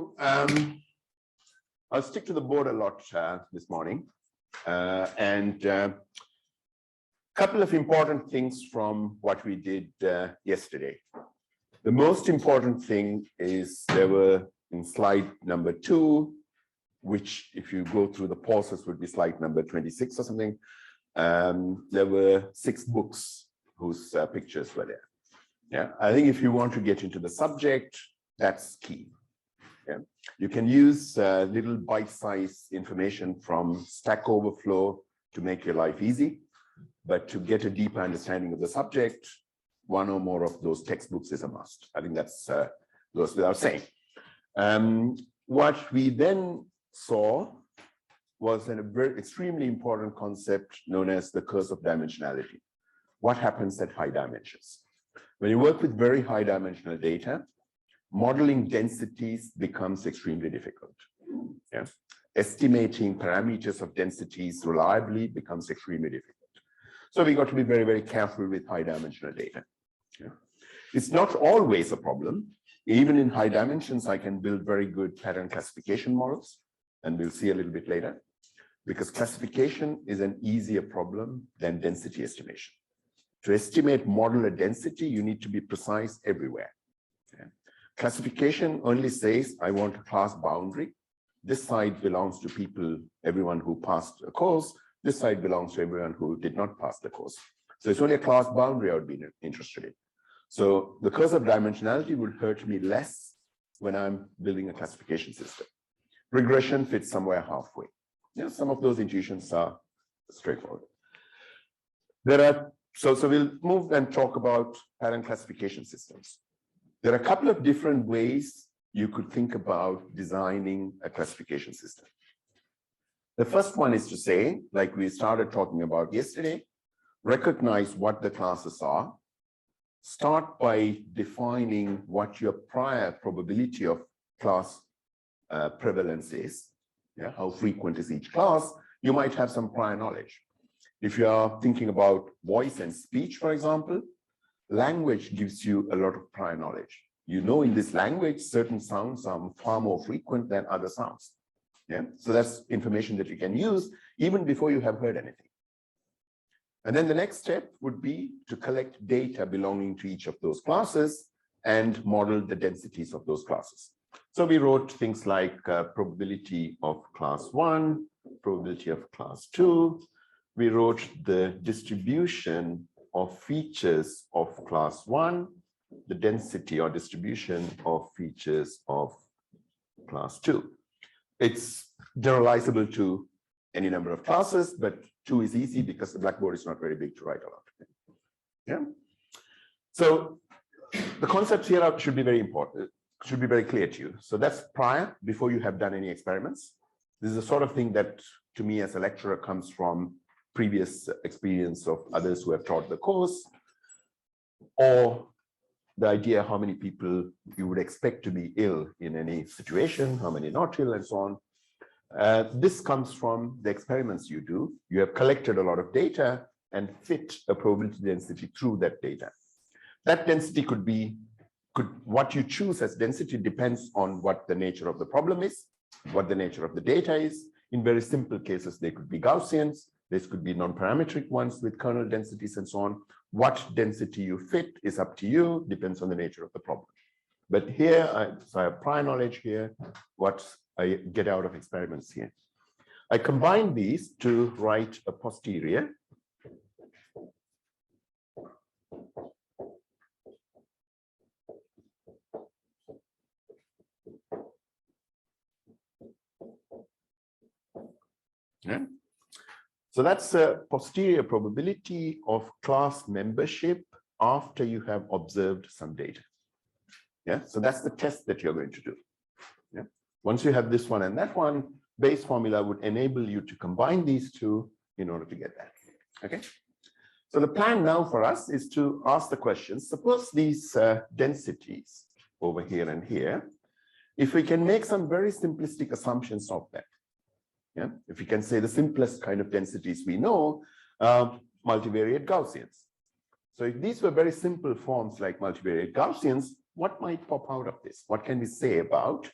So I'll stick to the board a lot this morning, and a couple of important things from what we did yesterday. The most important thing is there were in slide number 2, which if you go through the pauses would be slide number 26 or something. There were 6 books whose pictures were there. Yeah, I think if you want to get into the subject, that's key. Yeah, you can use little bite-sized information from Stack Overflow to make your life easy, but to get a deeper understanding of the subject, one or more of those textbooks is a must. I think that's goes without saying. What we then saw was a very extremely important concept known as the curse of dimensionality. What happens at high dimensions? When you work with very high dimensional data, modeling densities becomes extremely difficult. Yeah? Estimating parameters of densities reliably becomes extremely difficult. So we got to be very, very careful with high dimensional data. Yeah? It's not always a problem. Even in high dimensions, I can build very good pattern classification models, and we'll see a little bit later, because classification is an easier problem than density estimation. To estimate model a density, you need to be precise everywhere. Yeah? Classification only says, I want a class boundary. This side belongs to people, everyone who passed a course. This side belongs to everyone who did not pass the course. So it's only a class boundary I would be interested in. So the curse of dimensionality would hurt me less when I'm building a classification system. Regression fits somewhere halfway. Yeah, some of those intuitions are straightforward. So we'll move and talk about pattern classification systems. There are a couple of different ways you could think about designing a classification system. The first one is to say, like we started talking about yesterday, recognize what the classes are. Start by defining what your prior probability of class prevalence is. Yeah, how frequent is each class? You might have some prior knowledge. If you are thinking about voice and speech, for example, language gives you a lot of prior knowledge. You know, in this language, certain sounds are far more frequent than other sounds. Yeah, so that's information that you can use even before you have heard anything. And then the next step would be to collect data belonging to each of those classes and model the densities of those classes. So we wrote things like probability of class 1, probability of class 2. We wrote the distribution of features of class 1, the density or distribution of features of class 2. It's generalizable to any number of classes, but 2 is easy because the blackboard is not very big to write a lot. Yeah. So the concepts here should be very important, should be very clear to you. So that's prior, before you have done any experiments. This is the sort of thing that, to me as a lecturer, comes from previous experience of others who have taught the course, or the idea how many people you would expect to be ill in any situation, how many not ill, and so on. This comes from the experiments you do. You have collected a lot of data and fit a probability density through that data. That density what you choose as density depends on what the nature of the problem is, what the nature of the data is. In very simple cases, they could be Gaussians. This could be non-parametric ones with kernel densities and so on. What density you fit is up to you, depends on the nature of the problem. But here, so I have prior knowledge here, what I get out of experiments here. I combine these to write a posterior. Yeah. So that's a posterior probability of class membership after you have observed some data. Yeah, so that's the test that you're going to do. Yeah. Once you have this one and that one, Bayes' formula would enable you to combine these two in order to get that. Okay. So the plan now for us is to ask the question, suppose these densities over here and here, if we can make some very simplistic assumptions of them. Yeah, if we can say the simplest kind of densities we know, multivariate Gaussians. So if these were very simple forms like multivariate Gaussians, what might pop out of this? What can we say about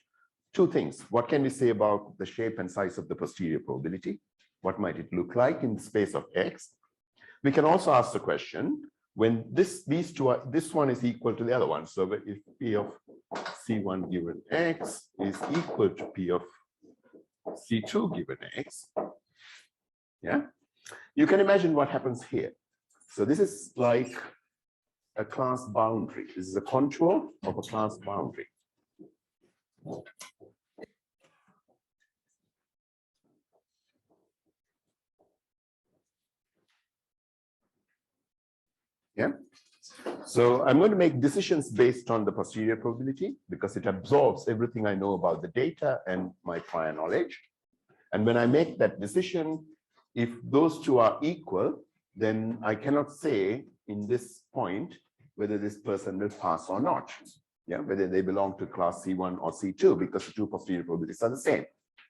two things. What can we say about the shape and size of the posterior probability? What might it look like in the space of X? We can also ask the question, when these two are, this one is equal to the other one. So if P of C1 given X is equal to P of C2 given X, yeah, you can imagine what happens here. So this is like a class boundary. This is a contour of a class boundary. Yeah. So I'm going to make decisions based on the posterior probability because it absorbs everything I know about the data and my prior knowledge. And when I make that decision, if those two are equal, then I cannot say in this point whether this person will pass or not. Yeah, whether they belong to class C1 or C2 because the two posterior probabilities are the same.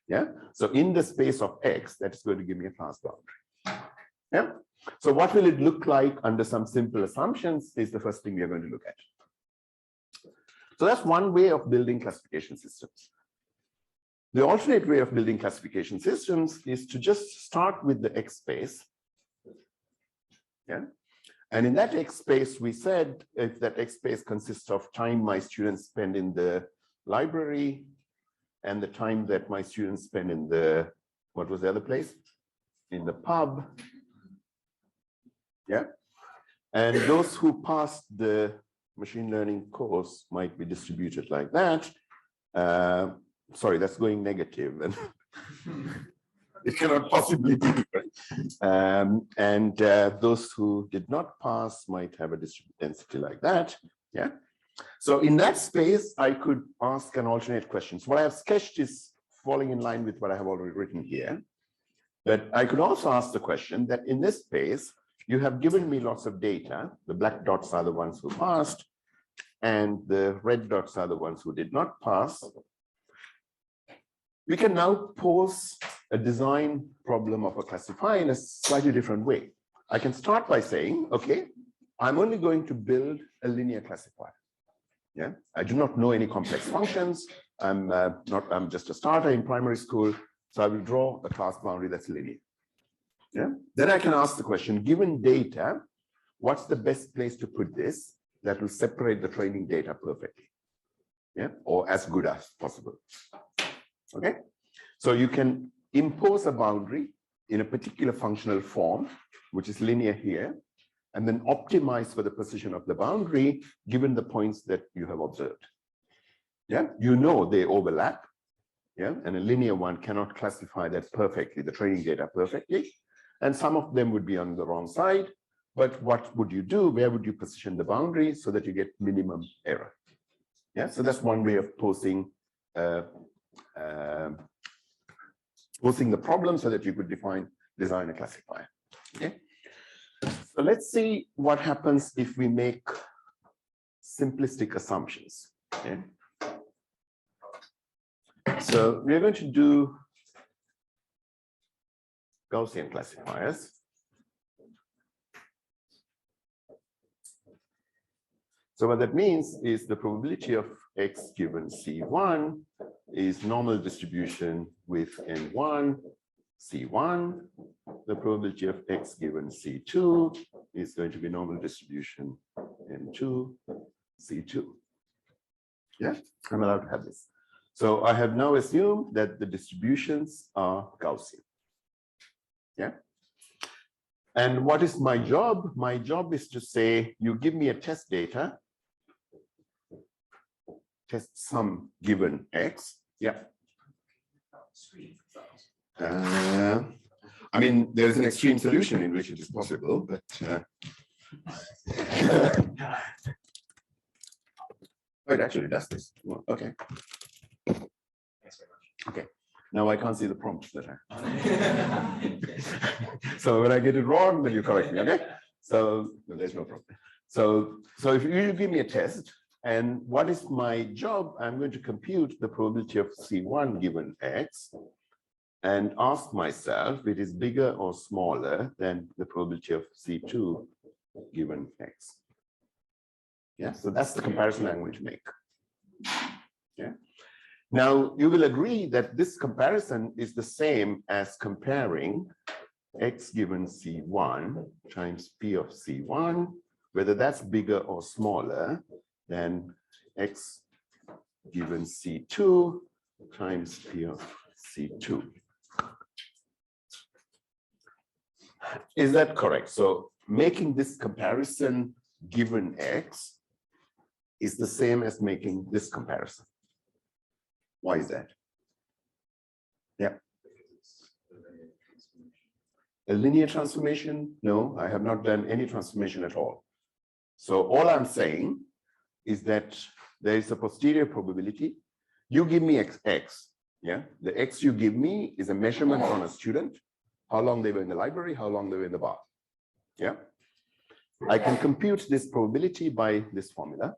Yeah. So in the space of X, that's going to give me a class boundary. Yeah. So what will it look like under some simple assumptions is the first thing we are going to look at. So that's one way of building classification systems. The alternate way of building classification systems is to just start with the X space. Yeah. And in that X space, we said if that X space consists of time my students spend in the library and the time that my students spend in the, what was the other place? In the pub. Yeah. And those who passed the machine learning course might be distributed like that. Sorry, that's going negative. And it cannot possibly be, right? Those who did not pass might have a distributed density like that. Yeah. So in that space, I could ask an alternate question. So what I have sketched is falling in line with what I have already written here. But I could also ask the question that in this space, you have given me lots of data. The black dots are the ones who passed, and the red dots are the ones who did not pass. We can now pose a design problem of a classifier in a slightly different way. I can start by saying, okay, I'm only going to build a linear classifier. Yeah, I do not know any complex functions. I'm just a starter in primary school, so I will draw a class boundary that's linear. Yeah. Then I can ask the question, given data, what's the best place to put this that will separate the training data perfectly? Yeah, or as good as possible. Okay. So you can impose a boundary in a particular functional form, which is linear here, and then optimize for the position of the boundary given the points that you have observed. Yeah, you know they overlap. Yeah, and a linear one cannot classify that perfectly, the training data perfectly. And some of them would be on the wrong side. But what would you do? Where would you position the boundary so that you get minimum error? Yeah, so that's one way of posing the problem so that you could design a classifier. Okay. So let's see what happens if we make simplistic assumptions. Okay. So we're going to do Gaussian classifiers. So what that means is the probability of X given C1 is normal distribution with N1, C1. The probability of X given C2 is going to be normal distribution N2, C2. Yeah, I'm allowed to have this. So I have now assumed that the distributions are Gaussian. Yeah. And what is my job? My job is to say, you give me a test data, test some given X. Yeah. I mean, there's an extreme solution in which it is possible, but it actually does this. Well, okay. Okay. Now I can't see the prompts that so when I get it wrong, then you correct me, okay? So there's no problem. So if you give me a test, and what is my job? I'm going to compute the probability of C1 given X and ask myself if it is bigger or smaller than the probability of C2 given X. Yeah, so that's the comparison I'm going to make. Yeah. Now, you will agree that this comparison is the same as comparing x given C1 times P of C1, whether that's bigger or smaller than x given C2 times P of C2. Is that correct? So making this comparison given x is the same as making this comparison. Why is that? Yeah. A linear transformation? No, I have not done any transformation at all. So all I'm saying is that there is a posterior probability. You give me x, yeah? The x you give me is a measurement on a student, how long they were in the library, how long they were in the bar, yeah? I can compute this probability by this formula.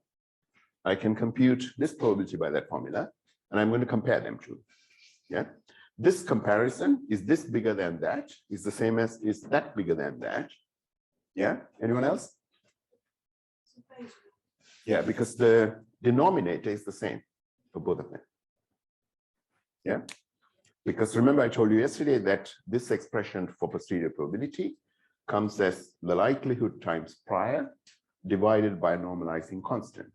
I can compute this probability by that formula, and I'm going to compare them two, yeah? This comparison, is this bigger than that, is the same as, is that bigger than that? Yeah, anyone else? Yeah, because the denominator is the same for both of them. Yeah, because remember I told you yesterday that this expression for posterior probability comes as the likelihood times prior divided by a normalizing constant.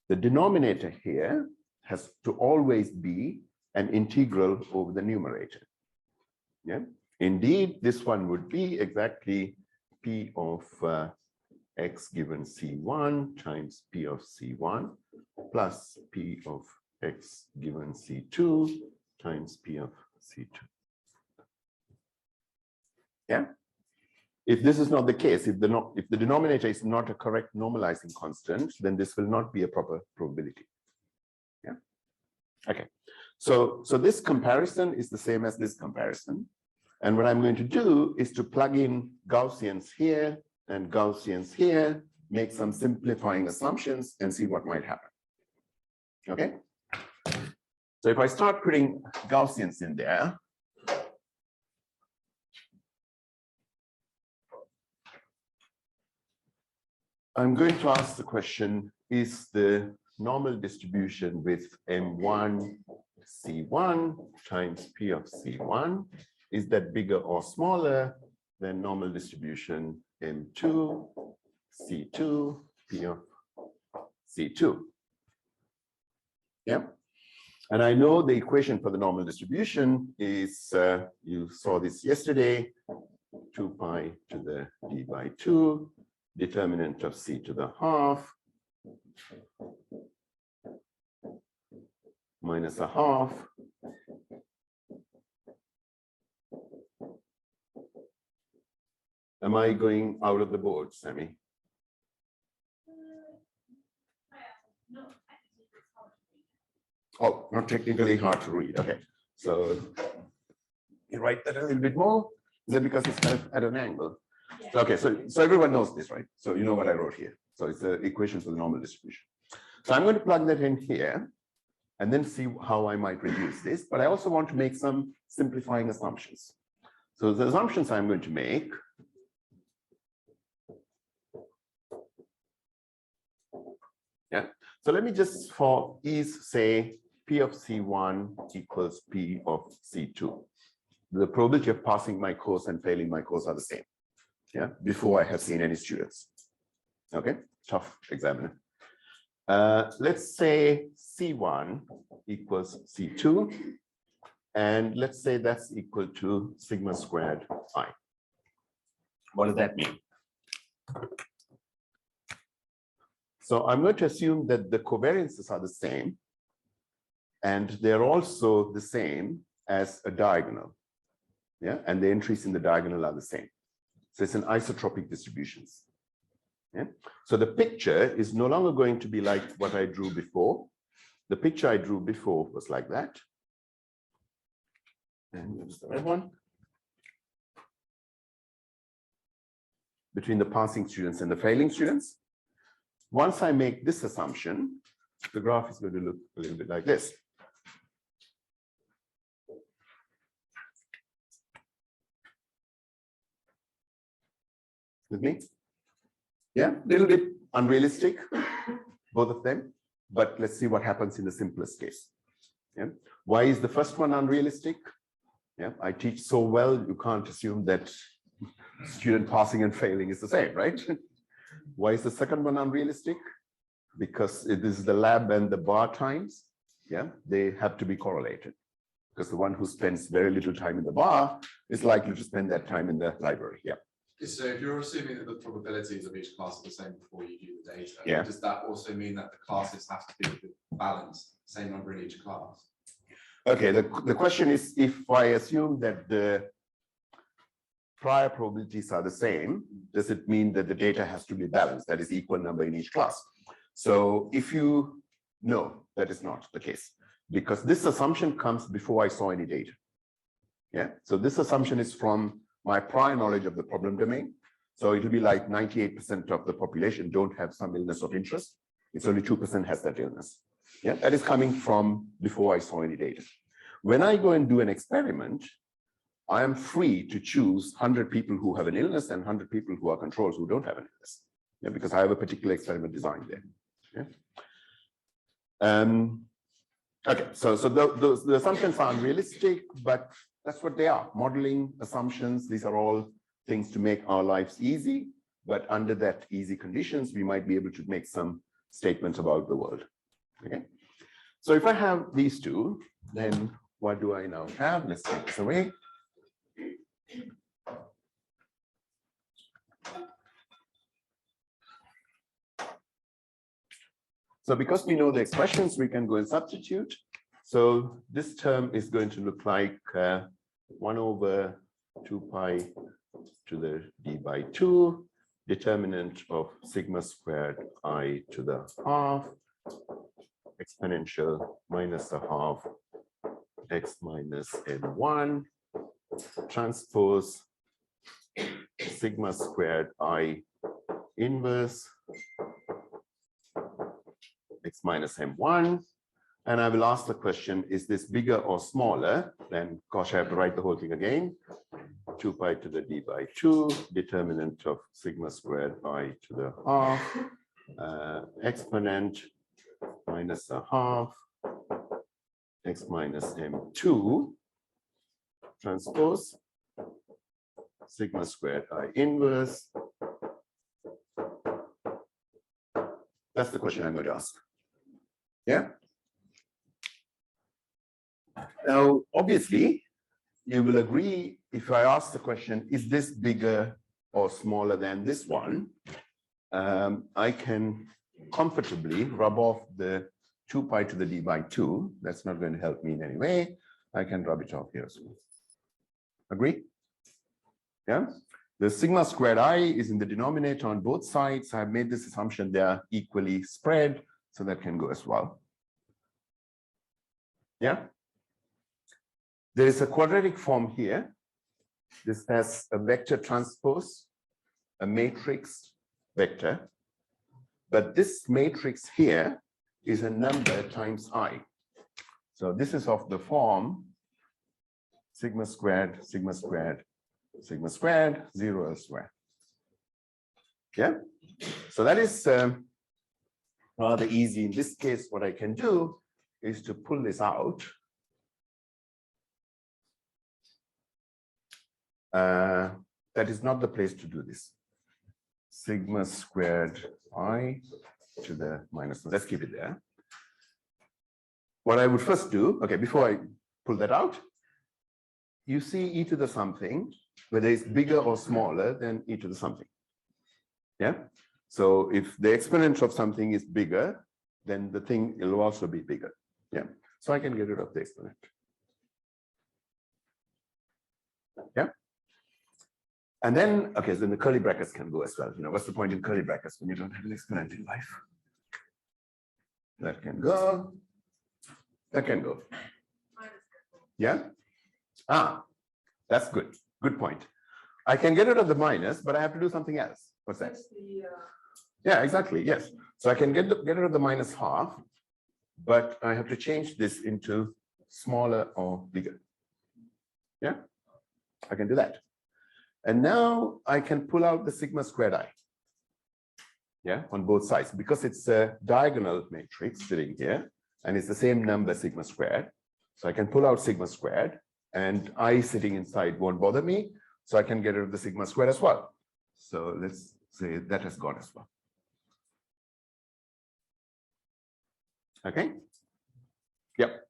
The denominator here has to always be an integral over the numerator. Yeah, indeed, this one would be exactly P of x given C1 times P of C1 plus P of x given C2 times P of C2. Yeah. If this is not the case, if the denominator is not a correct normalizing constant, then this will not be a proper probability. Yeah. Okay. So this comparison is the same as this comparison. And what I'm going to do is to plug in Gaussians here and Gaussians here, make some simplifying assumptions and see what might happen. Okay. So if I start putting Gaussians in there, I'm going to ask the question, is the normal distribution with M1 C1 times P of C1, is that bigger or smaller than normal distribution M2 C2 P of C2? Yeah. And I know the equation for the normal distribution is, you saw this yesterday, 2 pi to the d by 2, determinant of c to the half, minus a half, am I going out of the board, Sammy? Oh, not technically hard to read. Okay, so you write that a little bit more. Is that because it's at an angle? Yeah. Okay, so everyone knows this, right? So you know what I wrote here. So it's the equation for the normal distribution. So I'm going to plug that in here and then see how I might reduce this. But I also want to make some simplifying assumptions. So the assumptions I'm going to make . Yeah. So let me just for ease say P of C1 equals P of C2. The probability of passing my course and failing my course are the same. Yeah, before I have seen any students. Okay, tough examiner. Let's say C1 equals C2, and let's say that's equal to sigma squared I. What does that mean? So I'm going to assume that the covariances are the same, and they're also the same as a diagonal. Yeah, and the entries in the diagonal are the same. So it's an isotropic distributions. Yeah, so the picture is no longer going to be like what I drew before. The picture I drew before was like that. And there's the red one. Between the passing students and the failing students. Once I make this assumption, the graph is going to look a little bit like this. With me? Yeah, a little bit unrealistic, both of them, but let's see what happens in the simplest case. Yeah. Why is the first one unrealistic? Yeah, I teach so well, you can't assume that student passing and failing is the same, right? Why is the second one unrealistic? Because it is the lab and the bar times. Yeah, they have to be correlated. Because the one who spends very little time in the bar is likely to spend that time in the library. Yeah. So if you're assuming that the probabilities of each class are the same before you do the data, yeah. does that also mean that the classes have to be balanced, same number in each class? Okay, the question is, if I assume that the prior probabilities are the same, does it mean that the data has to be balanced, that is equal number in each class? So if you know, that is not the case, because this assumption comes before I saw any data. Yeah, so this assumption is from my prior knowledge of the problem domain. So it'll be like 98% of the population don't have some illness of interest. It's only 2% has that illness. Yeah, that is coming from before I saw any data. When I go and do an experiment, I am free to choose 100 people who have an illness and 100 people who are controls who don't have an illness. Yeah, because I have a particular experiment designed there. Yeah. Okay, so the assumptions are unrealistic, but that's what they are. Modeling, assumptions, these are all things to make our lives easy, but under that easy conditions, we might be able to make some statements about the world. Okay, so if I have these two, then what do I now have? Let's take this away. So because we know the expressions, we can go and substitute. So this term is going to look like 1 over 2 pi to the d by 2, determinant of sigma squared I to the half, exponential minus a half x minus n1, transpose sigma squared I inverse x minus m1. And I will ask the question, is this bigger or smaller? Then, gosh, I have to write the whole thing again. 2 pi to the d by 2, determinant of sigma squared I to the half, exponent minus a half, x minus m2, transpose sigma squared I inverse. That's the question I'm going to ask. Yeah. Now, obviously, you will agree if I ask the question, is this bigger or smaller than this one? I can comfortably rub off the 2 pi to the d by 2. That's not going to help me in any way. I can rub it off here as well. Agree? Yeah. The sigma squared I is in the denominator on both sides. I've made this assumption they are equally spread, so that can go as well. Yeah. There is a quadratic form here. This has a vector transpose, a matrix vector. But this matrix here is a number times I. So this is of the form sigma squared, sigma squared, sigma squared, 0 elsewhere. Yeah. So that is rather easy. In this case, what I can do is to pull this out. That is not the place to do this. Sigma squared I to the minus 1. Let's keep it there. What I would first do, okay, before I pull that out, you see e to the something, whether it's bigger or smaller than e to the something. Yeah. So if the exponent of something is bigger, then the thing will also be bigger. Yeah. So I can get rid of the exponent. Yeah. And then, okay, so then the curly brackets can go as well. You know, what's the point in curly brackets when you don't have an exponent in life? That can go. That can go. Yeah. Ah, that's good. Good point. I can get rid of the minus, but I have to do something else. What's that? Yeah, exactly. Yes. So I can get rid of the minus half, but I have to change this into smaller or bigger. Yeah, I can do that. And now I can pull out the sigma squared I. Yeah, on both sides, because it's a diagonal matrix sitting here, and it's the same number sigma squared. So I can pull out sigma squared, and I sitting inside won't bother me. So I can get rid of the sigma squared as well. So let's say that has gone as well. Okay. Yep.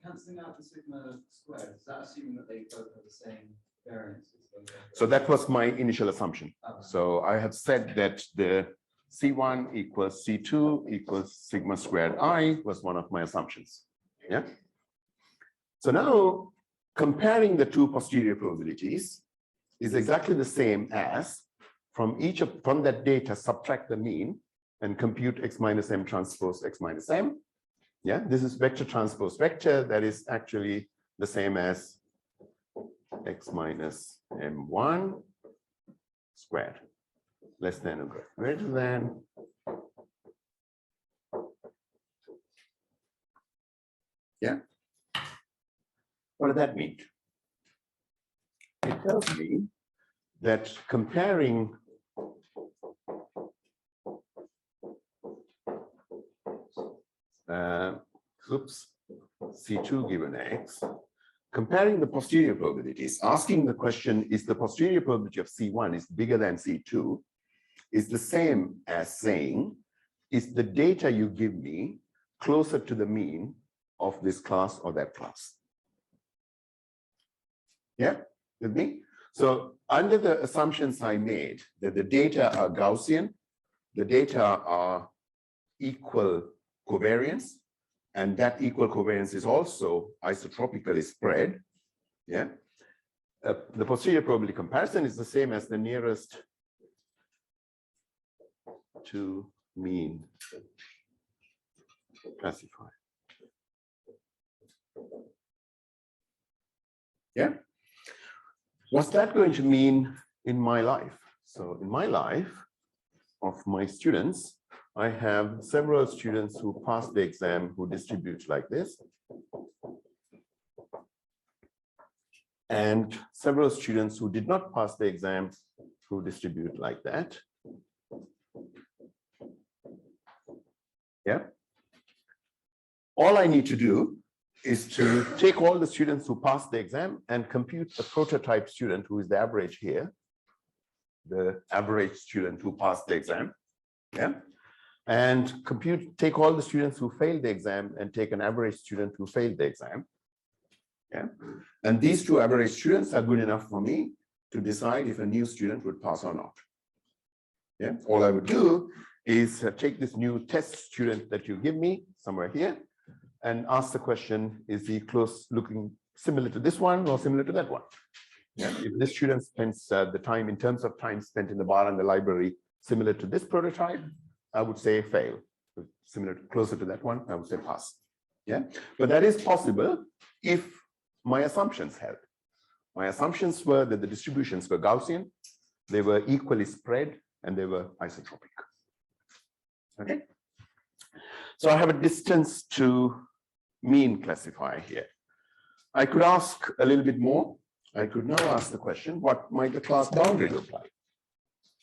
Cancelling out the sigma squared, is that assuming that they both have the same variances? So that was my initial assumption. Oh. So I have said that the C1 equals C2 equals sigma squared I was one of my assumptions. Yeah. So now comparing the two posterior probabilities is exactly the same as from that data subtract the mean and compute x minus m transpose x minus m. Yeah, this is vector transpose vector. That is actually the same as x minus m1 squared less than or greater than. Yeah. What does that mean? It tells me that comparing C2 given x, comparing the posterior probabilities, asking the question, is the posterior probability of C1 is bigger than C2, is the same as saying, is the data you give me closer to the mean of this class or that class? Yeah, with me? So under the assumptions I made that the data are Gaussian, the data are equal covariance, and that equal covariance is also isotropically spread. Yeah, the posterior probability comparison is the same as the nearest to mean classifier. Yeah. What's that going to mean in my life? So in my life of my students, I have several students who pass the exam who distribute like this, and several students who did not pass the exam who distribute like that. Yeah. All I need to do is to take all the students who passed the exam and compute the prototype student who is the average here, the average student who passed the exam. Yeah. And take all the students who failed the exam and take an average student who failed the exam. Yeah. And these two average students are good enough for me to decide if a new student would pass or not. Yeah. All I would do is take this new test student that you give me somewhere here and ask the question, is he looking similar to this one or similar to that one? Yeah. If this student spends the time in terms of time spent in the bar and the library similar to this prototype, I would say fail. Closer to that one, I would say pass. Yeah, but that is possible if my assumptions held. My assumptions were that the distributions were Gaussian, they were equally spread, and they were isotropic. Okay. So I have a distance to mean classifier here. I could ask a little bit more. I could now ask the question, what might the class boundary look like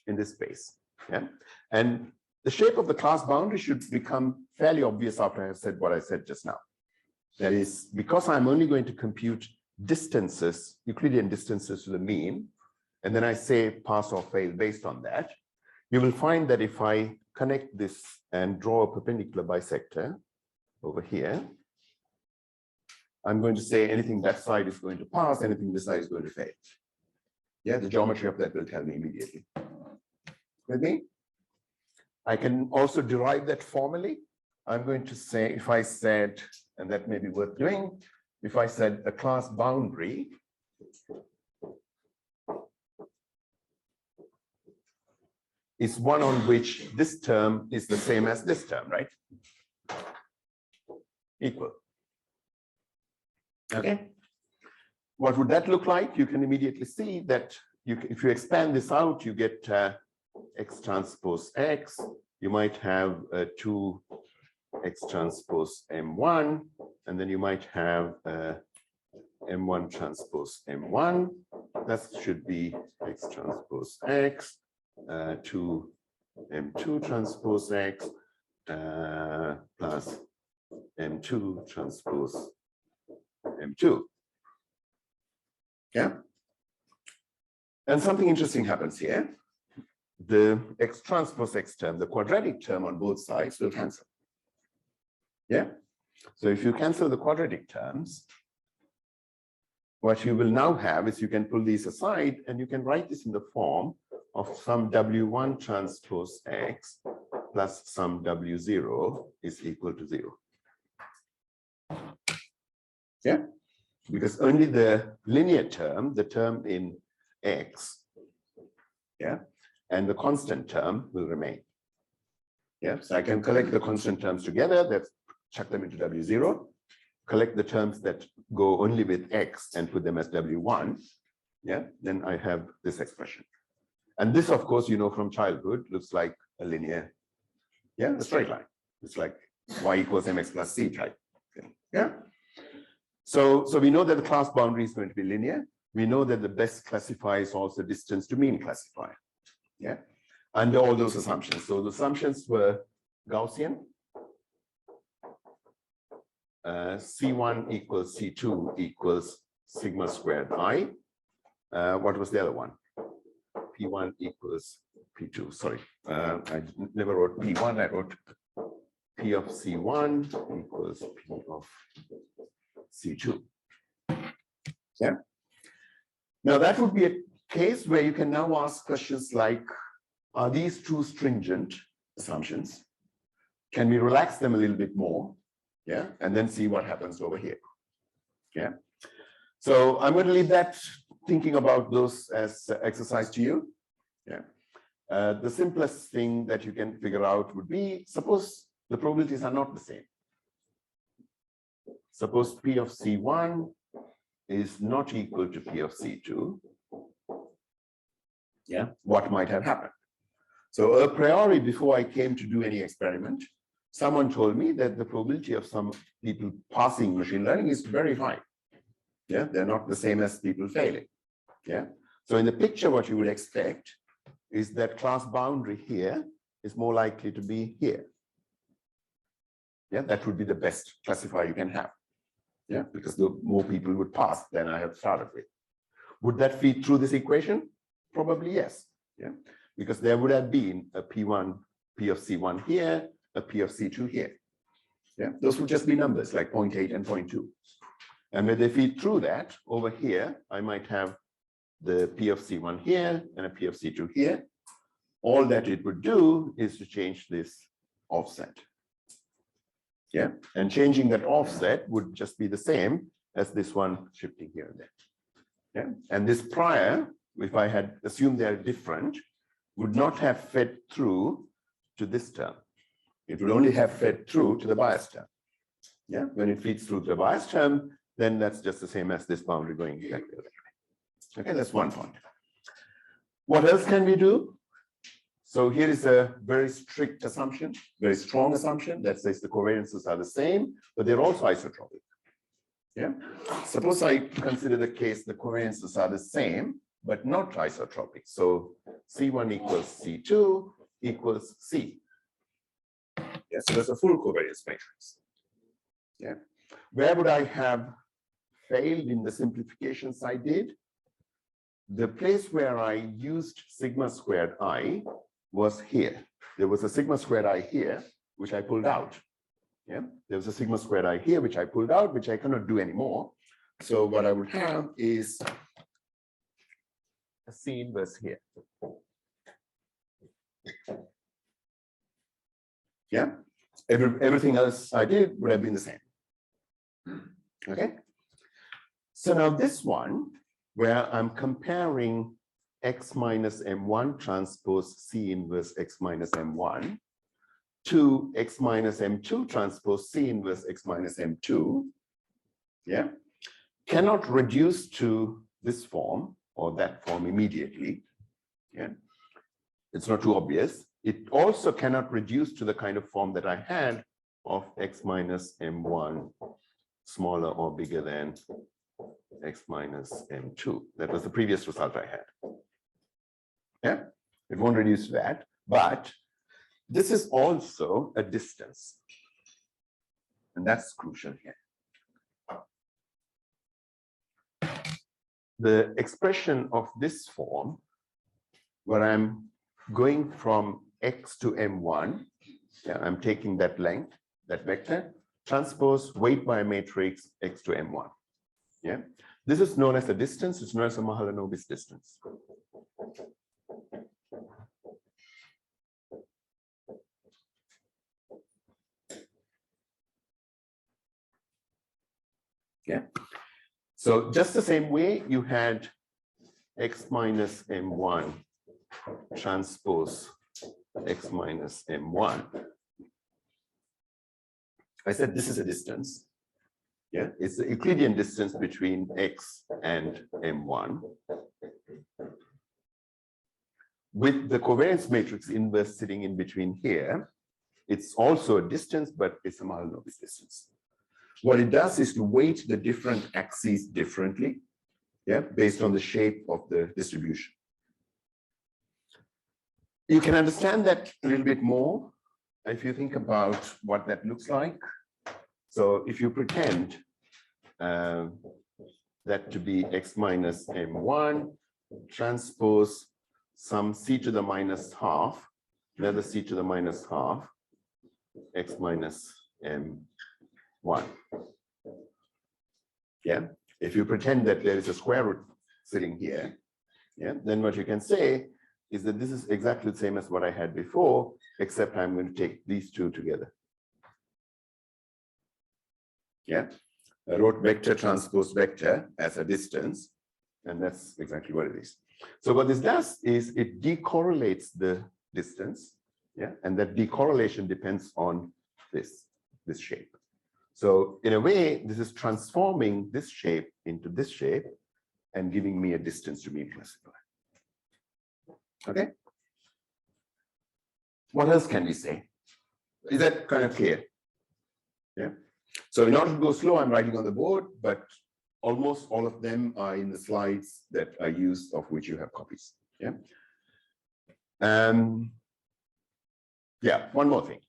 in this space? Yeah, and the shape of the class boundary should become fairly obvious after I have said what I said just now. That is, because I'm only going to compute distances, Euclidean distances to the mean, and then I say pass or fail based on that, you will find that if I connect this and draw a perpendicular bisector over here, I'm going to say anything that side is going to pass, anything this side is going to fail. Yeah, the geometry of that will tell me immediately. With me? I can also derive that formally. I'm going to say, if I said, and that may be worth doing, if I said a class boundary is one on which this term is the same as this term, right? Equal. Okay. What would that look like? You can immediately see that if you expand this out, you get x transpose x. You might have 2 x transpose m1, and then you might have m1 transpose m1. That should be x transpose x, 2 m2 transpose x plus m2 transpose M2. Yeah. And something interesting happens here. The X transpose X term, the quadratic term on both sides will cancel. Yeah. So if you cancel the quadratic terms, what you will now have is you can pull these aside and you can write this in the form of some W1 transpose X plus some W0 is equal to 0. Yeah, because only the linear term, the term in X, yeah, and the constant term will remain. Yeah, so I can collect the constant terms together, that's chuck them into W0, collect the terms that go only with X and put them as W1, yeah, then I have this expression. And this, of course, you know from childhood, looks like a linear, yeah, a straight line. It's like y equals mx plus c type thing, yeah. So we know that the class boundary is going to be linear. We know that the best classifier is also distance to mean classifier, yeah, under all those assumptions. So the assumptions were Gaussian, C1 equals C2 equals sigma squared I. What was the other one? P1 equals P2. Sorry, I never wrote P1. I wrote P of C1 equals P of C2. Yeah. Now that would be a case where you can now ask questions like, are these too stringent assumptions? Can we relax them a little bit more? Yeah, and then see what happens over here. Yeah. So I'm going to leave that thinking about those as exercise to you. Yeah. The simplest thing that you can figure out would be, suppose the probabilities are not the same. Suppose P of C1 is not equal to P of C2. Yeah, what might have happened? So a priori, before I came to do any experiment, someone told me that the probability of some people passing machine learning is very high. Yeah, they're not the same as people failing. Yeah. So in the picture, what you would expect is that class boundary here is more likely to be here. Yeah, that would be the best classifier you can have. Yeah, because the more people would pass than I have started with. Would that feed through this equation? Probably yes. Yeah, because there would have been a P1, P of C1 here, a P of C2 here. Yeah, those would just be numbers like 0.8 and 0.2. And when they feed through that, over here, I might have the P of C1 here and a P of C2 here. All that it would do is to change this offset. Yeah, and changing that offset would just be the same as this one shifting here and there. Yeah, and this prior, if I had assumed they are different, would not have fed through to this term. It would only have fed through to the bias term. Yeah, when it feeds through to the bias term, then that's just the same as this boundary going exactly that way. Okay, that's one point. What else can we do? So here is a very strict assumption, very strong assumption that says the covariances are the same, but they're also isotropic. Yeah. Suppose I consider the case the covariances are the same, but not isotropic. So C1 equals C2 equals C. Yeah, so that's a full covariance matrix. Yeah. Where would I have failed in the simplifications I did? The place where I used sigma squared I was here. There was a sigma squared I here, which I pulled out. Yeah, there was a sigma squared I here, which I pulled out, which I cannot do anymore. So what I would have is a C inverse here. Yeah, everything else I did would have been the same. Okay. So now this one, where I'm comparing X minus M1 transpose C inverse X minus M1 to X minus M2 transpose C inverse X minus M2, yeah, cannot reduce to this form or that form immediately. Yeah, it's not too obvious. It also cannot reduce to the kind of form that I had of X minus M1 smaller or bigger than X minus M2. That was the previous result I had. Yeah, it won't reduce to that, but this is also a distance. And that's crucial here. the expression of this form, where I'm going from X to M1, yeah, I'm taking that length, that vector, transpose weight by a matrix X to M1. Yeah, this is known as a distance. It's known as a Mahalanobis distance. Yeah. So just the same way you had X minus M1 transpose X minus M1. I said this is a distance. Yeah, it's the Euclidean distance between X and M1. With the covariance matrix inverse sitting in between here, it's also a distance, but it's a Mahalanobis distance. What it does is to weight the different axes differently, yeah, based on the shape of the distribution. You can understand that a little bit more if you think about what that looks like. So if you pretend that to be X minus M1 transpose some C to the minus half, another C to the minus half, X minus M1. Yeah, if you pretend that there is a square root sitting here, yeah, then what you can say is that this is exactly the same as what I had before, except I'm going to take these two together. Yeah, I wrote vector transpose vector as a distance, and that's exactly what it is. So what this does is it decorrelates the distance, yeah, and that decorrelation depends on this shape. So in a way, this is transforming this shape into this shape and giving me a distance to mean classify. Okay. What else can we say? Is that kind of clear? Yeah. So in order to go slow, I'm writing on the board, but almost all of them are in the slides that I use, of which you have copies. Yeah. Yeah, one more thing.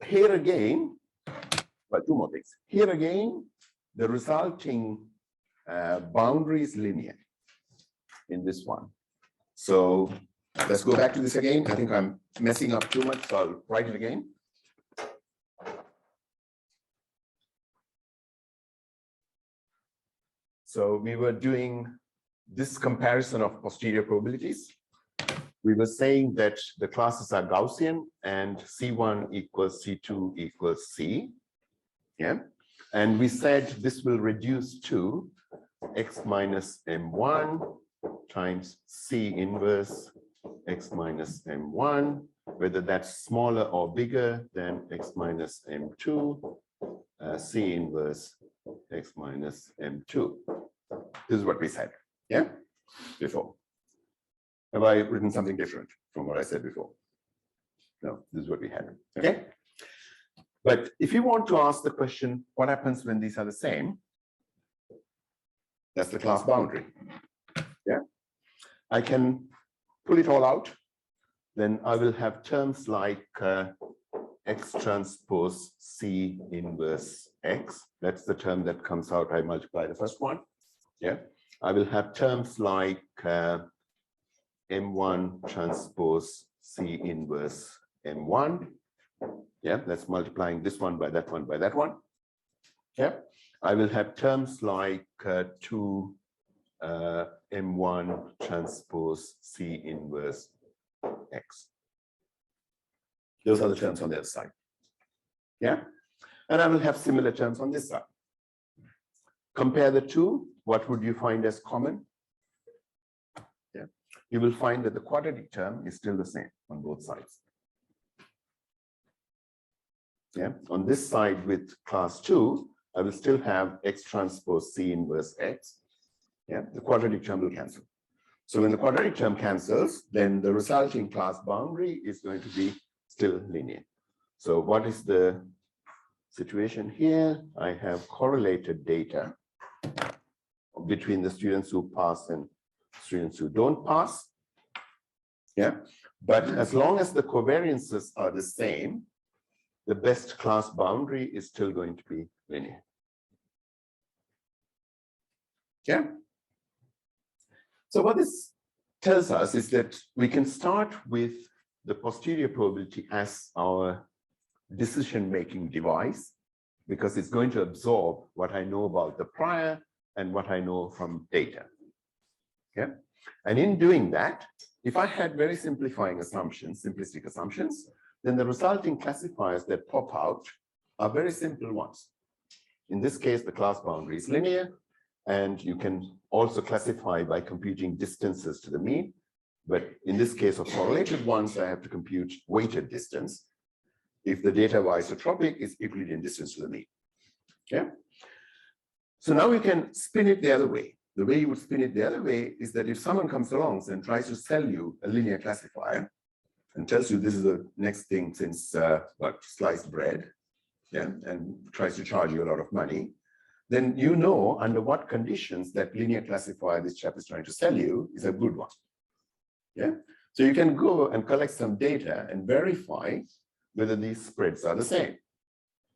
Here again, well, two more things. Here again, the resulting boundary is linear in this one. So let's go back to this again. I think I'm messing up too much, so I'll write it again. So we were doing this comparison of posterior probabilities. We were saying that the classes are Gaussian and C1 equals C2 equals C. Yeah. And we said this will reduce to X minus M1 times C inverse X minus M1, whether that's smaller or bigger than X minus M2, C inverse X minus M2. This is what we said, yeah, before. Have I written something different from what I said before? No, this is what we had, okay? But if you want to ask the question, what happens when these are the same? That's the class boundary, yeah? I can pull it all out. Then I will have terms like X transpose C inverse X. That's the term that comes out. I multiply the first one, yeah? I will have terms like M1 transpose C inverse M1. Yeah, that's multiplying this one by that one by that one. Yeah, I will have terms like 2 M1 transpose C inverse X. Those are the terms on the other side. Yeah, and I will have similar terms on this side. Compare the two. What would you find as common? Yeah, you will find that the quadratic term is still the same on both sides. Yeah, on this side with class 2, I will still have X transpose C inverse X. Yeah, the quadratic term will cancel. So when the quadratic term cancels, then the resulting class boundary is going to be still linear. So what is the situation here? I have correlated data between the students who pass and students who don't pass. Yeah, but as long as the covariances are the same, the best class boundary is still going to be linear. Yeah. So what this tells us is that we can start with the posterior probability as our decision-making device, because it's going to absorb what I know about the prior and what I know from data. Yeah. And in doing that, if I had very simplifying assumptions, simplistic assumptions, then the resulting classifiers that pop out are very simple ones. In this case, the class boundary is linear, and you can also classify by computing distances to the mean. But in this case of correlated ones, I have to compute weighted distance. If the data are isotropic, it's Euclidean distance to the mean. Yeah. So now we can spin it the other way. The way you would spin it the other way is that if someone comes along and tries to sell you a linear classifier and tells you this is the next thing since sliced bread, yeah, and tries to charge you a lot of money, then you know under what conditions that linear classifier this chap is trying to sell you is a good one. Yeah. So you can go and collect some data and verify whether these spreads are the same.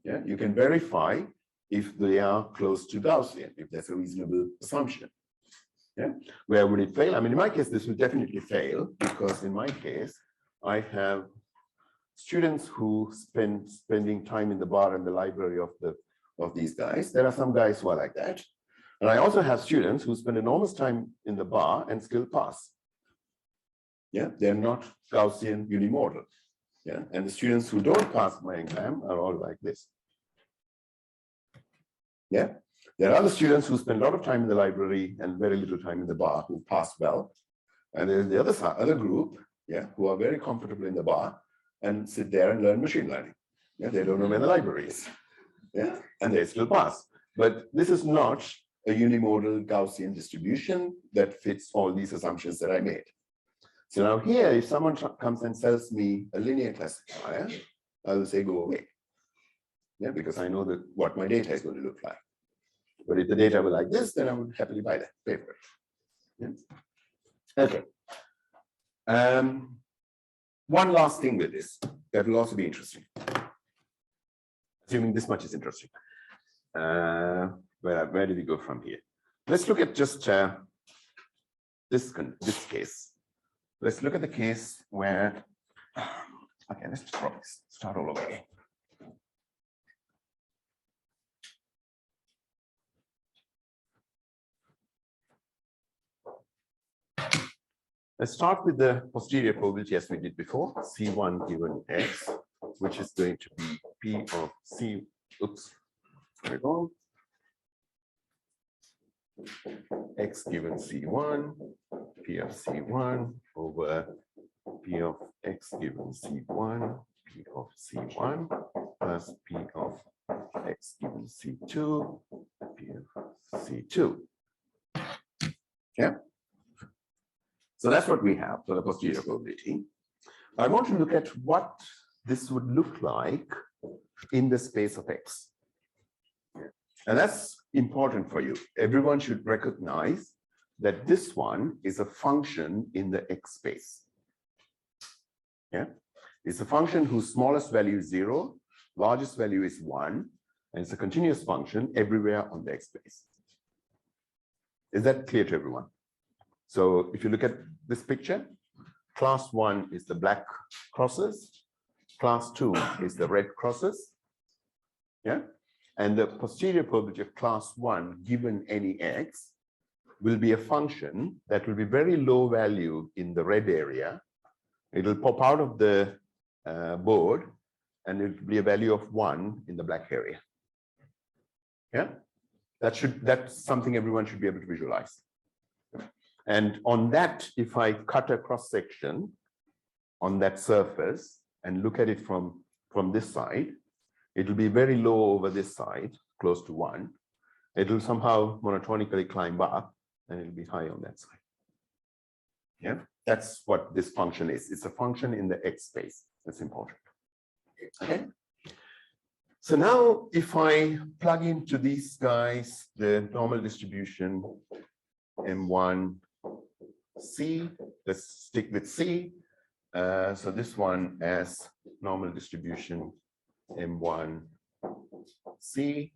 Yeah. You can verify if they are close to Gaussian, if that's a reasonable assumption. Yeah. Where would it fail? I mean, in my case, this will definitely fail, because in my case, I have students who spending time in the bar and the library of these guys. There are some guys who are like that. And I also have students who spend enormous time in the bar and still pass. Yeah, they're not Gaussian unimodal. Yeah, and the students who don't pass my exam are all like this. Yeah, there are other students who spend a lot of time in the library and very little time in the bar who pass well. And there's the other group, yeah, who are very comfortable in the bar and sit there and learn machine learning. Yeah, they don't know where the library is. Yeah, and they still pass. But this is not a unimodal Gaussian distribution that fits all these assumptions that I made. So now here, if someone comes and sells me a linear classifier, I will say go away. Yeah, because I know that what my data is going to look like. But if the data were like this, then I would happily buy that, pay for it. Yeah. Okay. One last thing with this that will also be interesting. Assuming this much is interesting. Where do we go from here? Let's look at just this case. Let's look at the case where, okay, let's just probably start all over again. Let's start with the posterior probability as we did before, C1 given X, which is going to be P of C, oops, there we go. X given C1, P of C1 over P of X given C1, P of C1 plus P of X given C2, P of C2. Yeah. So that's what we have for the posterior probability. I want to look at what this would look like in the space of X. And that's important for you. Everyone should recognize that this one is a function in the X space. Yeah, it's a function whose smallest value is 0, largest value is 1, and it's a continuous function everywhere on the X space. Is that clear to everyone? So if you look at this picture, class 1 is the black crosses, class 2 is the red crosses. Yeah. And the posterior probability of class 1 given any X will be a function that will be very low value in the red area. It will pop out of the board and it will be a value of 1 in the black area. Yeah, that's something everyone should be able to visualize. And on that, if I cut a cross section on that surface and look at it from this side, it will be very low over this side, close to 1. It will somehow monotonically climb up and it will be high on that side. Yeah, that's what this function is. It's a function in the X space. That's important. Okay. So now if I plug into these guys, the normal distribution M1 C, let's stick with C. So this one as normal distribution M1 C.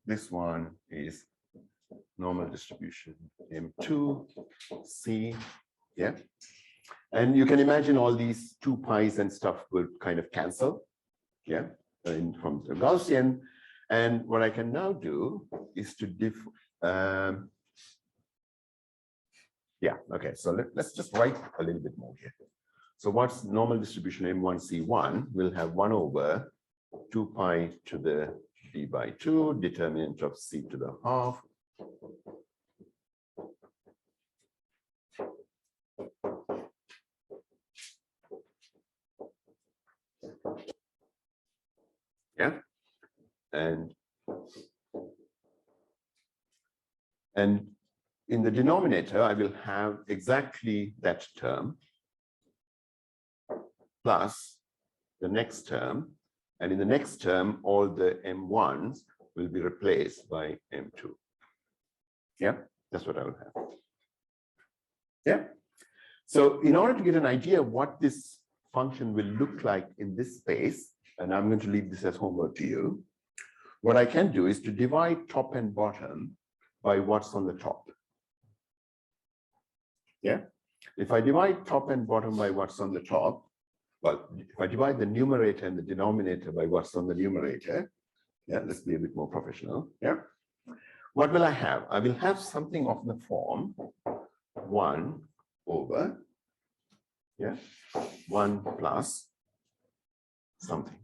This one is normal distribution M2, C, yeah. And you can imagine all these 2 pi's and stuff will kind of cancel, yeah, from the Gaussian. And what I can now do is to yeah, okay, so let's just write a little bit more here. So what's normal distribution M1C1 will have 1 over 2 pi to the d by 2, determinant of c to the half. Yeah, and in the denominator, I will have exactly that term plus the next term. And in the next term, all the M1s will be replaced by M2. Yeah, that's what I will have. Yeah. So in order to get an idea of what this function will look like in this space, and I'm going to leave this as homework to you, what I can do is to divide top and bottom by what's on the top. Yeah. If I divide top and bottom by what's on the top, well, if I divide the numerator and the denominator by what's on the numerator, yeah, let's be a bit more professional. Yeah. What will I have? I will have something of the form 1 over, yeah, 1 plus something.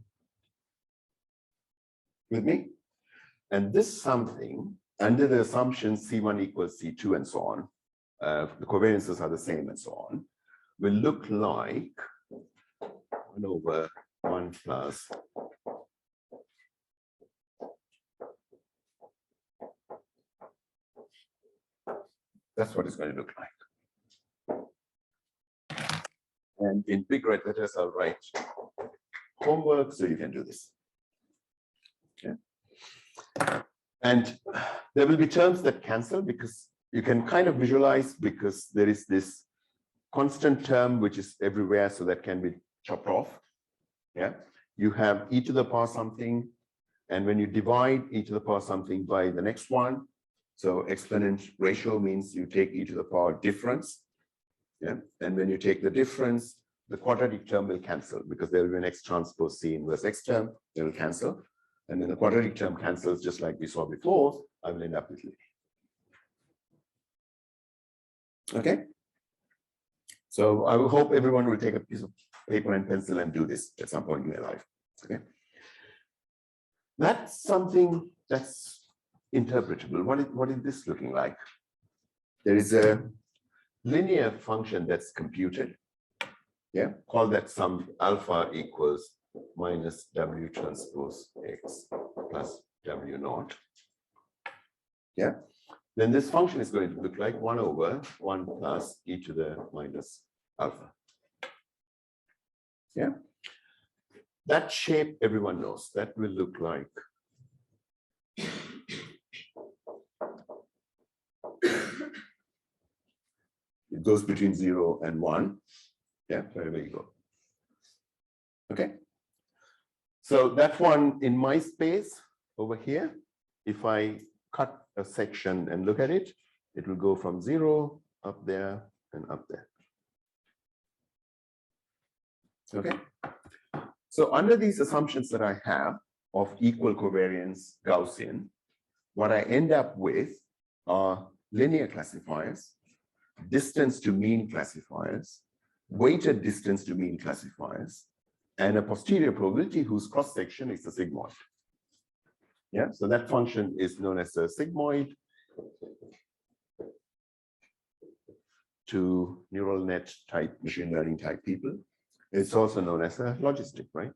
With me? And this something, under the assumption C1 equals C2 and so on, the covariances are the same and so on, will look like 1 over 1 plus that's what it's going to look like. And in big red letters, I'll write homework so you can do this. Okay. And there will be terms that cancel because you can kind of visualize because there is this constant term which is everywhere, so that can be chopped off. Yeah, you have e to the power something, and when you divide e to the power something by the next one, so exponent ratio means you take e to the power difference. Yeah, and when you take the difference, the quadratic term will cancel because there will be an x transpose c inverse x term, they will cancel. And then the quadratic term cancels just like we saw before, I will end up with Lee. Okay. So I will hope everyone will take a piece of paper and pencil and do this at some point in their life. Okay. That's something that's interpretable. What is this looking like? There is a linear function that's computed. Yeah, call that sum alpha equals minus w transpose x plus w naught. Yeah, then this function is going to look like 1 over 1 plus e to the minus alpha. Yeah, that shape everyone knows. That will look like it goes between 0 and 1. Yeah, wherever you go. Okay. So that one in my space over here, if I cut a section and look at it, it will go from 0 up there and up there. Okay. So under these assumptions that I have of equal covariance Gaussian, what I end up with are linear classifiers, distance to mean classifiers, weighted distance to mean classifiers, and a posterior probability whose cross section is a sigmoid. Yeah, so that function is known as a sigmoid to neural net type, machine learning type people. It's also known as a logistic, right?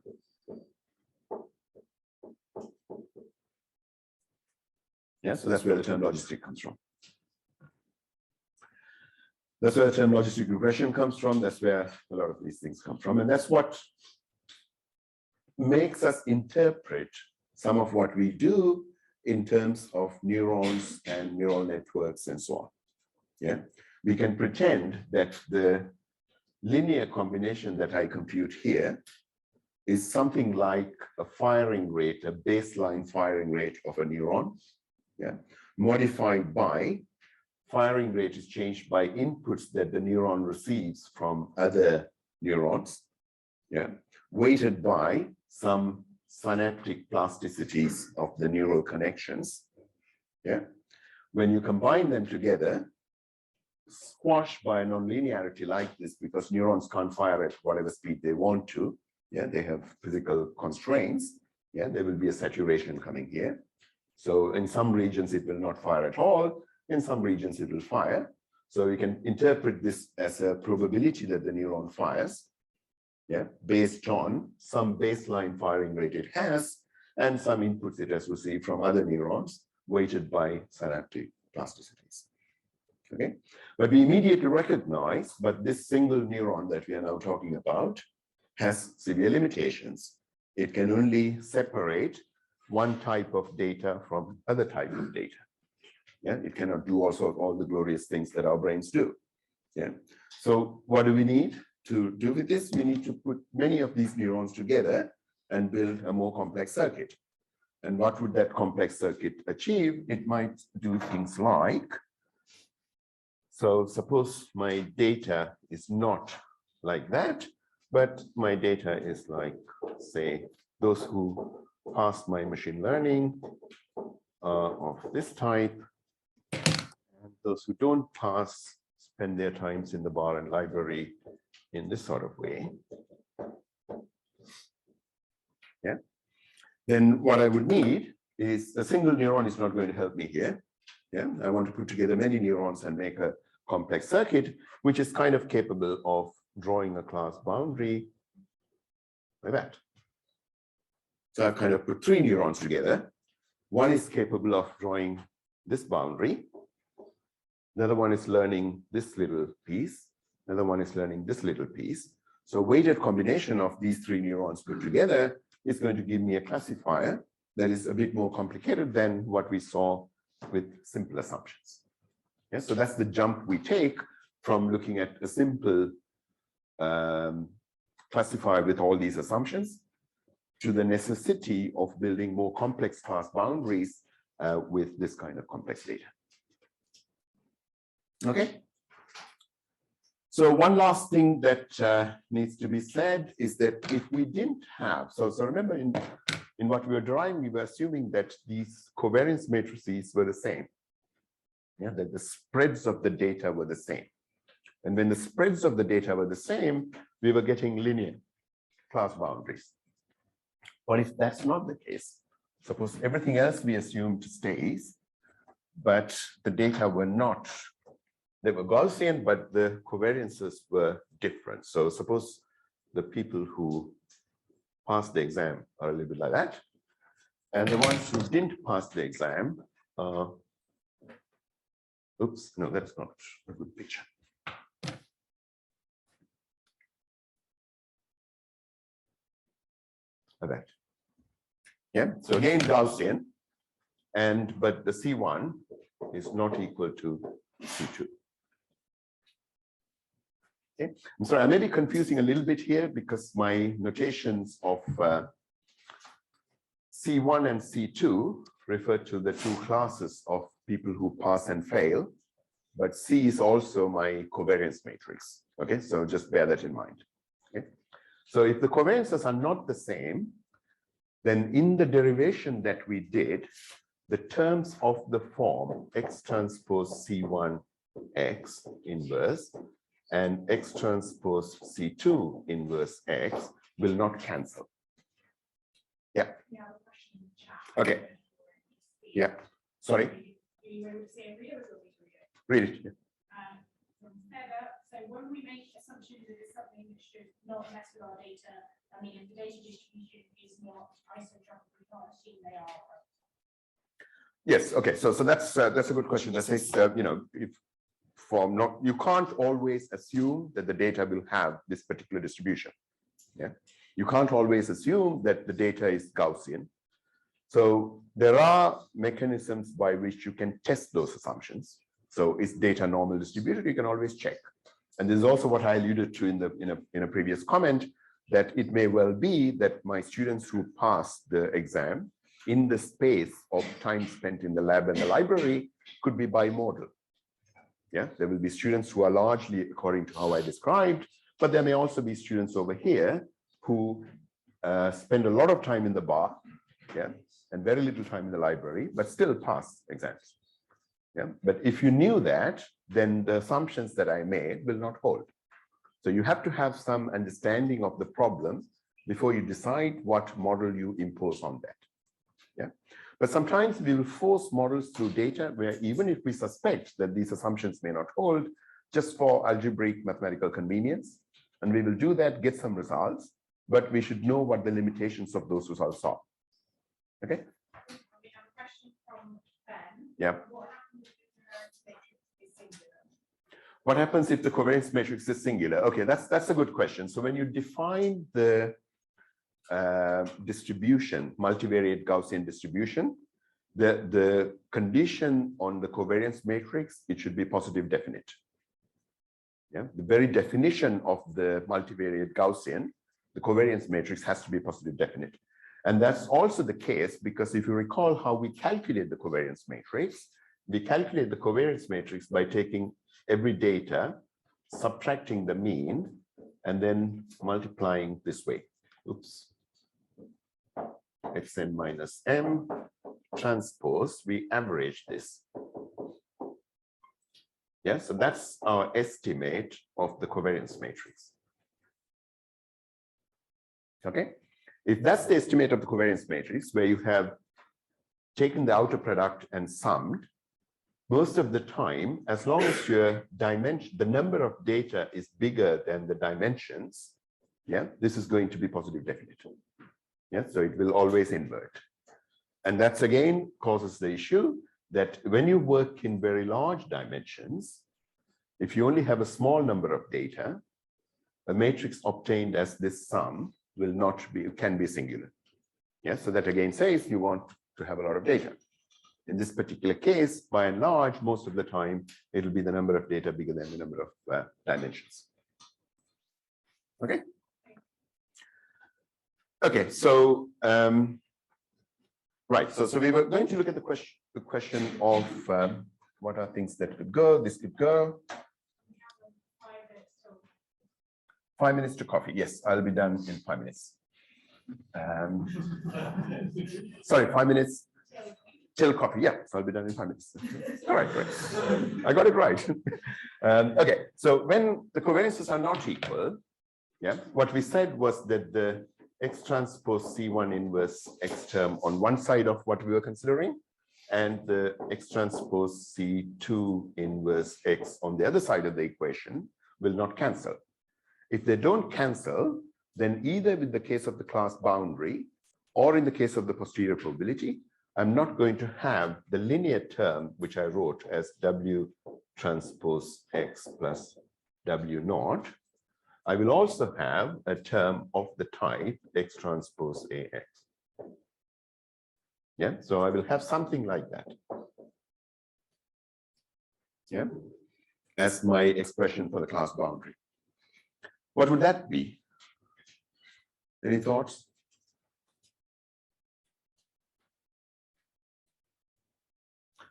Yeah, so that's where the term logistic comes from. That's where the term logistic regression comes from. That's where a lot of these things come from. And that's what makes us interpret some of what we do in terms of neurons and neural networks and so on. Yeah, we can pretend that the linear combination that I compute here is something like a firing rate, a baseline firing rate of a neuron. Yeah, modified by firing rate is changed by inputs that the neuron receives from other neurons, yeah, weighted by some synaptic plasticities of the neural connections, yeah. When you combine them together, squashed by a nonlinearity like this, because neurons can't fire at whatever speed they want to, yeah, they have physical constraints, yeah, there will be a saturation coming here. So in some regions it will not fire at all, in some regions it will fire. So you can interpret this as a probability that the neuron fires, yeah, based on some baseline firing rate it has and some inputs it has received from other neurons weighted by synaptic plasticities. Okay, but we immediately recognize, but this single neuron that we are now talking about has severe limitations. It can only separate one type of data from other type of data. Yeah, it cannot do also all the glorious things that our brains do. Yeah, so what do we need to do with this? We need to put many of these neurons together and build a more complex circuit. And what would that complex circuit achieve? It might do things like, so suppose my data is not like that, but my data is like, say, those who passed my machine learning of this type, and those who don't pass spend their times in the bar and library in this sort of way. Yeah. Then what I would need is a single neuron is not going to help me here. Yeah, I want to put together many neurons and make a complex circuit, which is kind of capable of drawing a class boundary like that. So I've kind of put three neurons together. One is capable of drawing this boundary. Another one is learning this little piece. Another one is learning this little piece. So weighted combination of these three neurons put together is going to give me a classifier that is a bit more complicated than what we saw with simple assumptions. Yeah, so that's the jump we take from looking at a simple classifier with all these assumptions to the necessity of building more complex class boundaries with this kind of complex data. Okay. So one last thing that needs to be said is that if we didn't have, so remember in what we were drawing, we were assuming that these covariance matrices were the same. Yeah, that the spreads of the data were the same. And when the spreads of the data were the same, we were getting linear class boundaries. But if that's not the case, suppose everything else we assumed stays, but the data were not, they were Gaussian, but the covariances were different. So suppose the people who passed the exam are a little bit like that, and the ones who didn't pass the exam, oops, no, that's not a good picture. Like that. Yeah, so again Gaussian, but the C1 is not equal to C2. Okay, I'm sorry, I may be confusing a little bit here because my notations of C1 and C2 refer to the two classes of people who pass and fail, but C is also my covariance matrix. Okay, so just bear that in mind. Okay, so if the covariances are not the same, then in the derivation that we did, the terms of the form X transpose C1 X inverse and X transpose C2 inverse X will not cancel. Yeah. Okay. Yeah. Sorry. Read it. Yeah. So when we make assumptions that it's something that should not mess with our data, I mean, if the data distribution is not isotropic, we can't assume they are. Yes. Okay. So that's a good question. That says, you know, if from not, you can't always assume that the data will have this particular distribution. Yeah. You can't always assume that the data is Gaussian. So there are mechanisms by which you can test those assumptions. So is data normal distributed? You can always check. And this is also what I alluded to in a previous comment, that it may well be that my students who pass the exam in the space of time spent in the lab and the library could be bimodal. Yeah, there will be students who are largely according to how I described, but there may also be students over here who spend a lot of time in the bar, yeah, and very little time in the library, but still pass exams. Yeah, but if you knew that, then the assumptions that I made will not hold. So you have to have some understanding of the problem before you decide what model you impose on that. Yeah, but sometimes we will force models through data where even if we suspect that these assumptions may not hold, just for algebraic mathematical convenience, and we will do that, get some results, but we should know what the limitations of those results are. Okay. We have a question from Ben. Yeah. What happens if the covariance matrix is singular? What happens if the covariance matrix is singular? Okay, that's a good question. So when you define the distribution, multivariate Gaussian distribution, the condition on the covariance matrix, it should be positive definite. Yeah, the very definition of the multivariate Gaussian, the covariance matrix has to be positive definite. And that's also the case because if you recall how we calculate the covariance matrix, we calculate the covariance matrix by taking every data, subtracting the mean, and then multiplying this way. Oops. Xn minus m transpose, we average this. Yeah, so that's our estimate of the covariance matrix. Okay, if that's the estimate of the covariance matrix, where you have taken the outer product and summed, most of the time, as long as your dimension, the number of data is bigger than the dimensions, yeah, this is going to be positive definite. Yeah, so it will always invert. And that's again causes the issue that when you work in very large dimensions, if you only have a small number of data, a matrix obtained as this sum will not be, can be singular. Yeah, so that again says you want to have a lot of data. In this particular case, by and large, most of the time, it'll be the number of data bigger than the number of dimensions. Okay. Okay, so right, so we were going to look at the question of what are things that could go. This could go. 5 minutes to coffee. Yes, I'll be done in 5 minutes. Sorry, 5 minutes till coffee. Yeah, so I'll be done in 5 minutes. All right, great. I got it right. Okay, so when the covariances are not equal, yeah, what we said was that the X transpose C1 inverse X term on one side of what we were considering, and the X transpose C2 inverse X on the other side of the equation will not cancel. If they don't cancel, then either with the case of the class boundary or in the case of the posterior probability, I'm not going to have the linear term, which I wrote as W transpose X plus W naught. I will also have a term of the type X transpose AX. Yeah, so I will have something like that. Yeah, as my expression for the class boundary. What would that be? Any thoughts?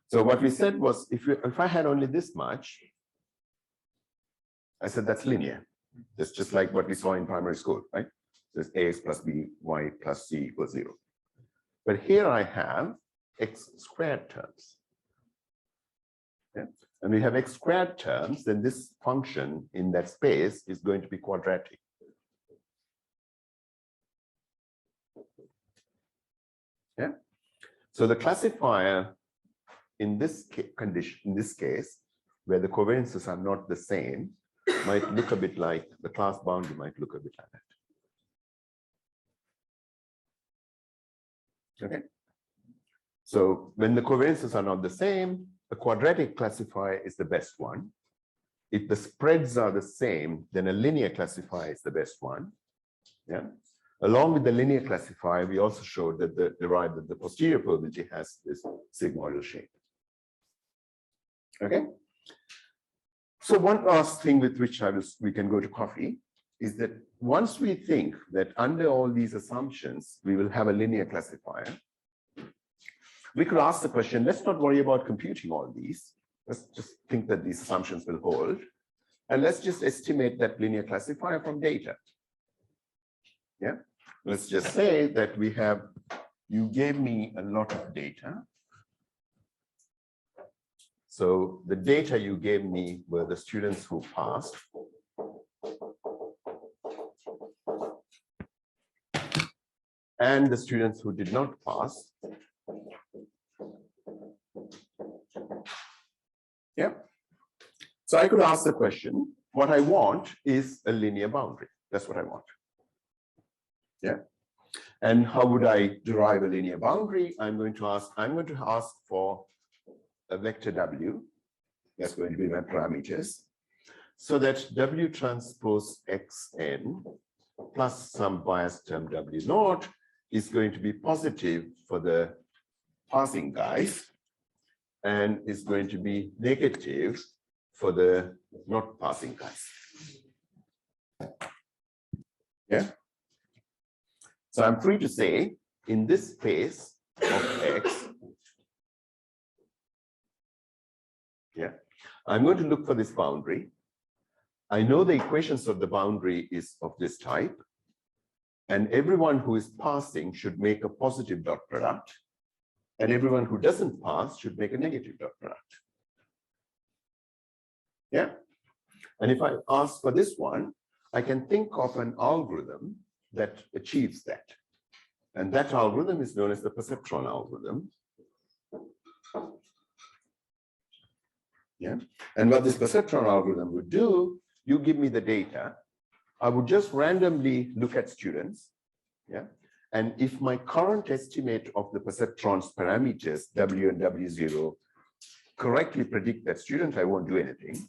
So what we said was, if I had only this much, I said that's linear. That's just like what we saw in primary school, right? There's ax plus b, y plus c equals 0. But here I have x squared terms. Yeah? And we have x squared terms, then this function in that space is going to be quadratic. Yeah. So the classifier in this condition, in this case, where the covariances are not the same, might look a bit like the class boundary might look a bit like that. Okay. So when the covariances are not the same, a quadratic classifier is the best one. If the spreads are the same, then a linear classifier is the best one. Yeah. Along with the linear classifier, we also showed that derived that the posterior probability has this sigmoidal shape. Okay. So one last thing with which we can go to coffee is that once we think that under all these assumptions, we will have a linear classifier, We could ask the question, let's not worry about computing all these. Let's just think that these assumptions will hold. And let's just estimate that linear classifier from data. Yeah, let's just say that we have, you gave me a lot of data. So the data you gave me were the students who passed. And the students who did not pass. Yeah. So I could ask the question, what I want is a linear boundary. That's what I want. Yeah. And how would I derive a linear boundary? I'm going to ask for a vector W. That's going to be my parameters. So that W transpose Xn plus some bias term W naught is going to be positive for the passing guys and is going to be negative for the not passing guys. Yeah. So I'm free to say in this space of X, yeah, I'm going to look for this boundary. I know the equations of the boundary is of this type. And everyone who is passing should make a positive dot product. And everyone who doesn't pass should make a negative dot product. Yeah. And if I ask for this one, I can think of an algorithm that achieves that. And that algorithm is known as the perceptron algorithm. Yeah. And what this perceptron algorithm would do, you give me the data. I would just randomly look at students, yeah, and if my current estimate of the perceptron's parameters, W and W0, correctly predict that student, I won't do anything.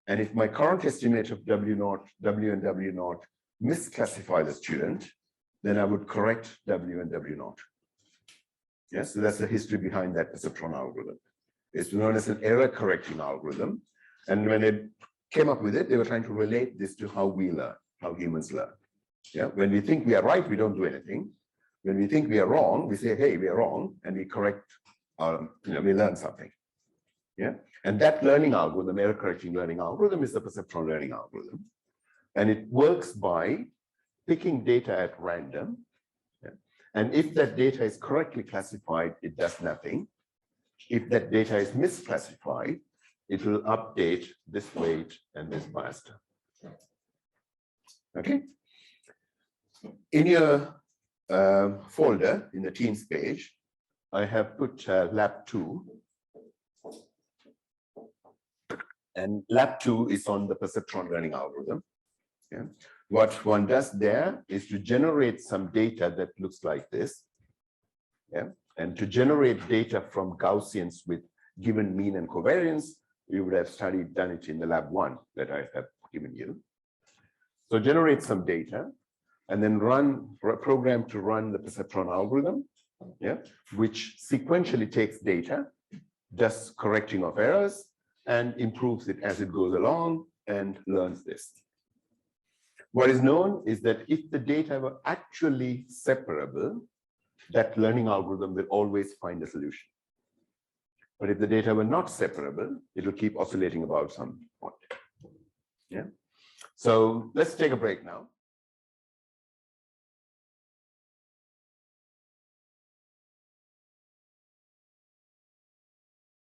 And if my current estimate of W0, W and W0 misclassify the student, then I would correct W and W0. Yes, so that's the history behind that perceptron algorithm. It's known as an error correcting algorithm. And when they came up with it, they were trying to relate this to how we learn, how humans learn. Yeah, when we think we are right, we don't do anything. When we think we are wrong, we say, hey, we are wrong, and we correct, we learn something. Yeah, and that learning algorithm, error correcting learning algorithm, is the perceptron learning algorithm. And it works by picking data at random. Yeah? And if that data is correctly classified, it does nothing. If that data is misclassified, it will update this weight and this bias term. Okay. In your folder, in the Teams page, I have put lab 2. And lab 2 is on the perceptron learning algorithm. Yeah. What one does there is to generate some data that looks like this. Yeah. And to generate data from Gaussians with given mean and covariance, you would have done it in the lab 1 that I have given you. So generate some data and then program to run the perceptron algorithm, yeah, which sequentially takes data, does correcting of errors, and improves it as it goes along and learns this. What is known is that if the data were actually separable, that learning algorithm will always find a solution. But if the data were not separable, it will keep oscillating about some point. Yeah. So let's take a break now.